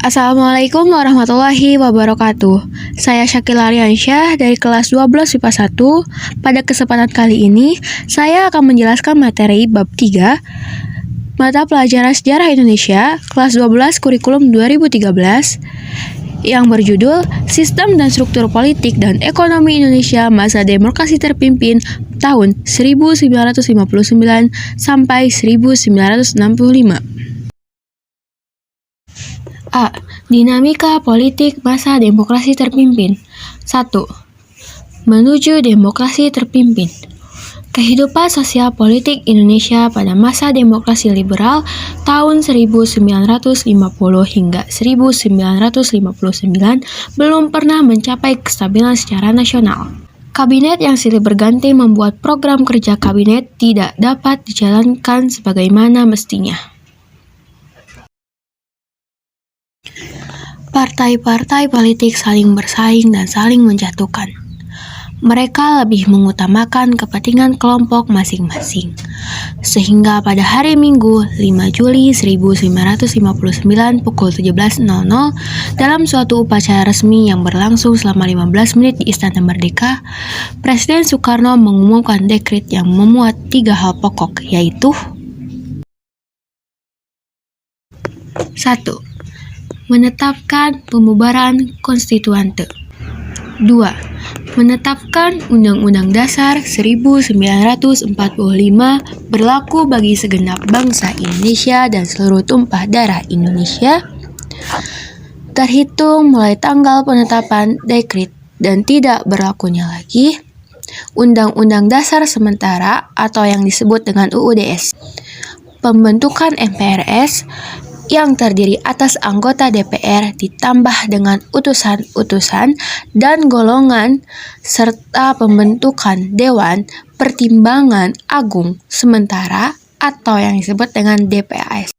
Assalamualaikum warahmatullahi wabarakatuh. Saya Syakila Aryansyah dari kelas 12 IPA 1. Pada kesempatan kali ini, saya akan menjelaskan materi bab 3 mata pelajaran Sejarah Indonesia kelas 12 kurikulum 2013 yang berjudul Sistem dan Struktur Politik dan Ekonomi Indonesia Masa Demokrasi Terpimpin tahun 1959 sampai 1965. A. Dinamika politik masa demokrasi terpimpin. 1. Menuju demokrasi terpimpin. Kehidupan sosial politik Indonesia pada masa demokrasi liberal tahun 1950 hingga 1959 belum pernah mencapai kestabilan secara nasional. Kabinet yang silih berganti membuat program kerja kabinet tidak dapat dijalankan sebagaimana mestinya. Partai-partai politik saling bersaing dan saling menjatuhkan. Mereka lebih mengutamakan kepentingan kelompok masing-masing. Sehingga pada hari Minggu 5 Juli 1959 pukul 17.00 dalam suatu upacara resmi yang berlangsung selama 15 menit di Istana Merdeka, Presiden Soekarno mengumumkan dekret yang memuat 3 hal pokok, yaitu 1. Menetapkan pembubaran konstituante. 2. Menetapkan Undang-Undang Dasar 1945 berlaku bagi segenap bangsa Indonesia dan seluruh tumpah darah Indonesia, terhitung mulai tanggal penetapan dekret dan tidak berlakunya lagi Undang-Undang Dasar sementara atau yang disebut dengan UUDS. Pembentukan MPRS yang terdiri atas anggota DPR ditambah dengan utusan-utusan dan golongan serta pembentukan Dewan Pertimbangan Agung Sementara atau yang disebut dengan DPAS.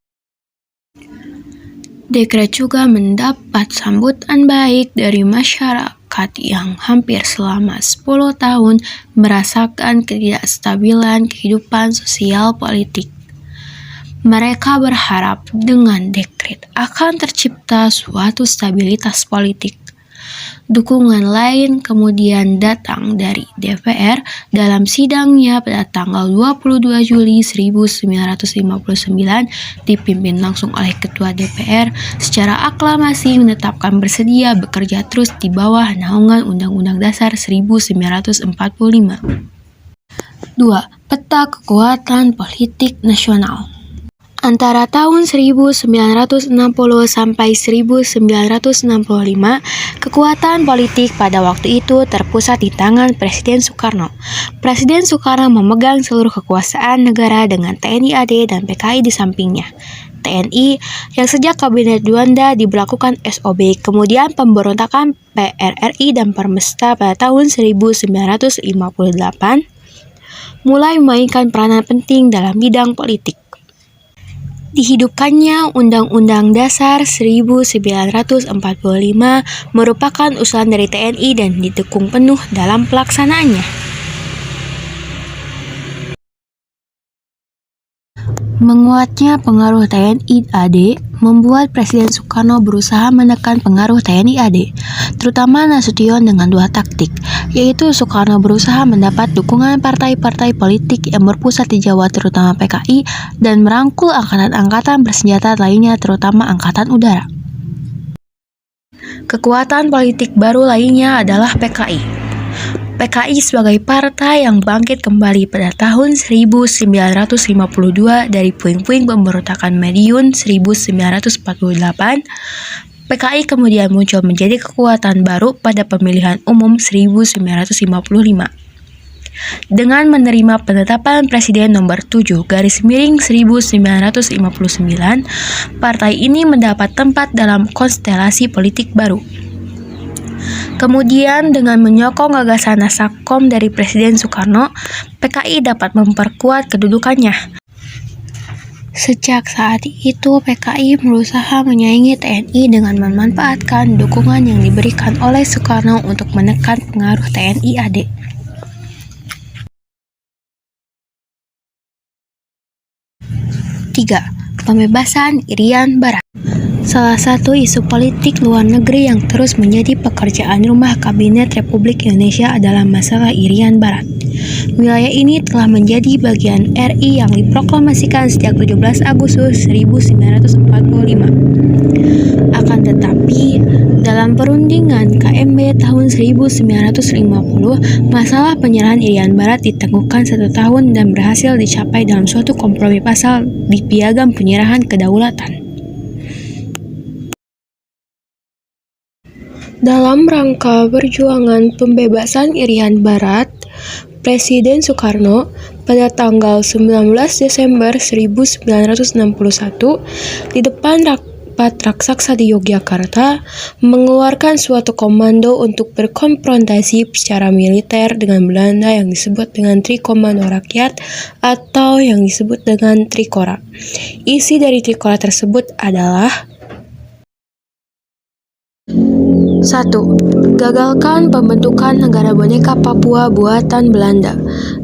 Dekret juga mendapat sambutan baik dari masyarakat yang hampir selama 10 tahun merasakan ketidakstabilan kehidupan sosial politik. Mereka berharap dengan dekret akan tercipta suatu stabilitas politik. Dukungan lain kemudian datang dari DPR dalam sidangnya pada tanggal 22 Juli 1959 dipimpin langsung oleh Ketua DPR secara aklamasi menetapkan bersedia bekerja terus di bawah naungan Undang-Undang Dasar 1945. 2. Peta kekuatan politik nasional. Antara tahun 1960 sampai 1965, kekuatan politik pada waktu itu terpusat di tangan Presiden Soekarno. Presiden Soekarno memegang seluruh kekuasaan negara dengan TNI AD dan PKI di sampingnya. TNI yang sejak Kabinet Juanda diberlakukan SOB, kemudian pemberontakan PRRI dan Permesta pada tahun 1958, mulai memainkan peranan penting dalam bidang politik. Dihidupkannya Undang-Undang Dasar 1945 merupakan usulan dari TNI dan didukung penuh dalam pelaksanaannya. Menguatnya pengaruh TNI AD membuat Presiden Soekarno berusaha menekan pengaruh TNI AD, terutama Nasution dengan 2 taktik, yaitu Soekarno berusaha mendapat dukungan partai-partai politik yang berpusat di Jawa terutama PKI dan merangkul angkatan-angkatan bersenjata lainnya terutama Angkatan Udara. Kekuatan politik baru lainnya adalah PKI. PKI sebagai partai yang bangkit kembali pada tahun 1952 dari puing-puing pemberontakan Madiun 1948, PKI kemudian muncul menjadi kekuatan baru pada pemilihan umum 1955. Dengan menerima penetapan Presiden nomor 7/1959, partai ini mendapat tempat dalam konstelasi politik baru. Kemudian dengan menyokong gagasan Nasakom dari Presiden Soekarno, PKI dapat memperkuat kedudukannya. Sejak saat itu, PKI berusaha menyaingi TNI dengan memanfaatkan dukungan yang diberikan oleh Soekarno untuk menekan pengaruh TNI AD. 3. Pembebasan Irian Barat. Salah satu isu politik luar negeri yang terus menjadi pekerjaan rumah Kabinet Republik Indonesia adalah masalah Irian Barat. Wilayah ini telah menjadi bagian RI yang diproklamasikan sejak 17 Agustus 1945. Akan tetapi, dalam perundingan KMB tahun 1950, masalah penyerahan Irian Barat ditengguhkan 1 tahun dan berhasil dicapai dalam suatu kompromi pasal di Piagam Penyerahan Kedaulatan. Dalam rangka perjuangan pembebasan Irian Barat, Presiden Soekarno pada tanggal 19 Desember 1961 di depan rapat raksasa di Yogyakarta mengeluarkan suatu komando untuk berkonfrontasi secara militer dengan Belanda yang disebut dengan Trikomando Rakyat atau yang disebut dengan Trikora. Isi dari Trikora tersebut adalah 1. Gagalkan pembentukan negara boneka Papua buatan Belanda.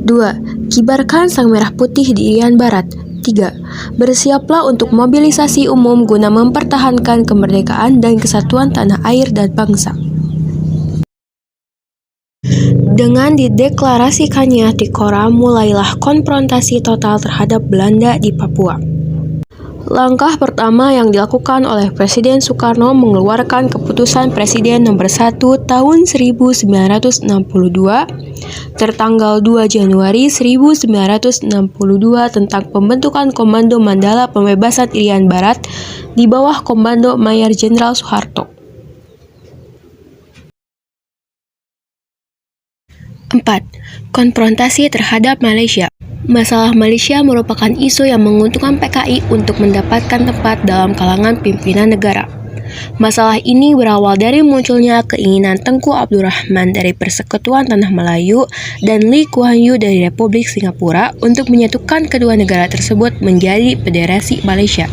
2. Kibarkan sang merah putih di Irian Barat. 3. Bersiaplah untuk mobilisasi umum guna mempertahankan kemerdekaan dan kesatuan tanah air dan bangsa. Dengan dideklarasikannya Trikora, mulailah konfrontasi total terhadap Belanda di Papua. Langkah pertama yang dilakukan oleh Presiden Soekarno mengeluarkan Keputusan Presiden Nomor 1 Tahun 1962 tertanggal 2 Januari 1962 tentang pembentukan Komando Mandala Pembebasan Irian Barat di bawah Komando Mayor Jenderal Soeharto. 4. Konfrontasi terhadap Malaysia. Masalah Malaysia merupakan isu yang menguntungkan PKI untuk mendapatkan tempat dalam kalangan pimpinan negara. Masalah ini berawal dari munculnya keinginan Tengku Abdul Rahman dari Persekutuan Tanah Melayu dan Lee Kuan Yew dari Republik Singapura untuk menyatukan kedua negara tersebut menjadi Federasi Malaysia.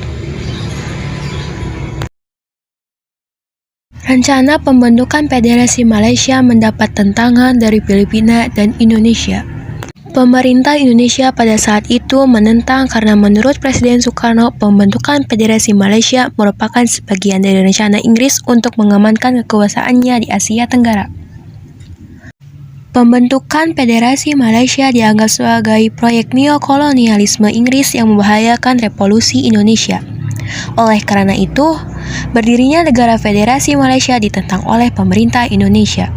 Rencana pembentukan Federasi Malaysia mendapat tentangan dari Filipina dan Indonesia. Pemerintah Indonesia pada saat itu menentang karena menurut Presiden Soekarno, pembentukan Federasi Malaysia merupakan sebagian dari rencana Inggris untuk mengamankan kekuasaannya di Asia Tenggara. Pembentukan Federasi Malaysia dianggap sebagai proyek neokolonialisme Inggris yang membahayakan revolusi Indonesia. Oleh karena itu, berdirinya negara Federasi Malaysia ditentang oleh pemerintah Indonesia.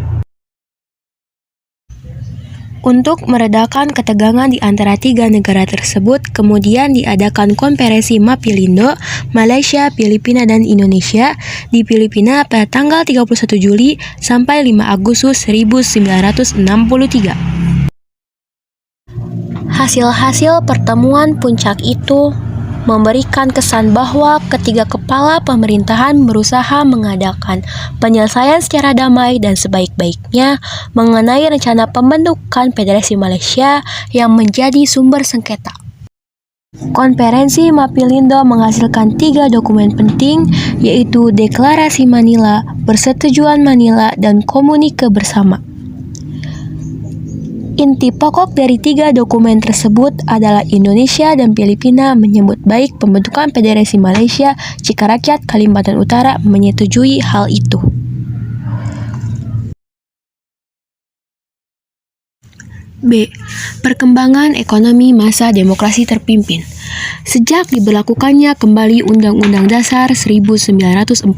Untuk meredakan ketegangan di antara tiga negara tersebut, kemudian diadakan Konferensi Mapielindo, Malaysia, Filipina, dan Indonesia di Filipina pada tanggal 31 Juli sampai 5 Agustus 1963. Hasil-hasil pertemuan puncak itu memberikan kesan bahwa ketiga kepala pemerintahan berusaha mengadakan penyelesaian secara damai dan sebaik-baiknya mengenai rencana pembentukan Federasi Malaysia yang menjadi sumber sengketa. Konferensi Mapielindo menghasilkan 3 dokumen penting, yaitu Deklarasi Manila, Persetujuan Manila, dan Komunike Bersama. Inti pokok dari 3 dokumen tersebut adalah Indonesia dan Filipina menyambut baik pembentukan Federasi Malaysia jika rakyat Kalimantan Utara menyetujui hal itu. B. Perkembangan ekonomi masa demokrasi terpimpin. Sejak diberlakukannya kembali Undang-Undang Dasar 1945,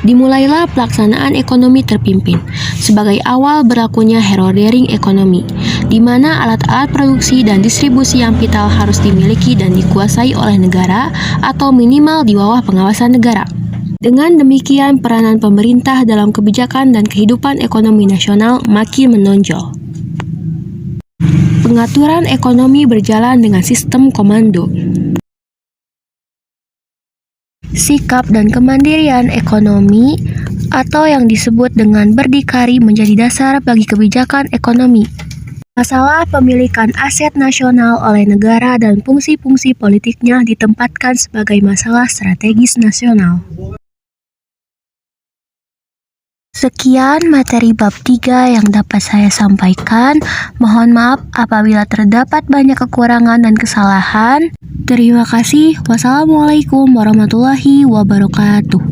dimulailah pelaksanaan ekonomi terpimpin sebagai awal berlakunya herdering ekonomi, di mana alat-alat produksi dan distribusi yang vital harus dimiliki dan dikuasai oleh negara atau minimal di bawah pengawasan negara. Dengan demikian, peranan pemerintah dalam kebijakan dan kehidupan ekonomi nasional makin menonjol. Pengaturan ekonomi berjalan dengan sistem komando. Sikap dan kemandirian ekonomi atau yang disebut dengan berdikari menjadi dasar bagi kebijakan ekonomi. Masalah pemilikan aset nasional oleh negara dan fungsi-fungsi politiknya ditempatkan sebagai masalah strategis nasional. Sekian materi bab 3 yang dapat saya sampaikan. Mohon maaf apabila terdapat banyak kekurangan dan kesalahan. Terima kasih. Wassalamualaikum warahmatullahi wabarakatuh.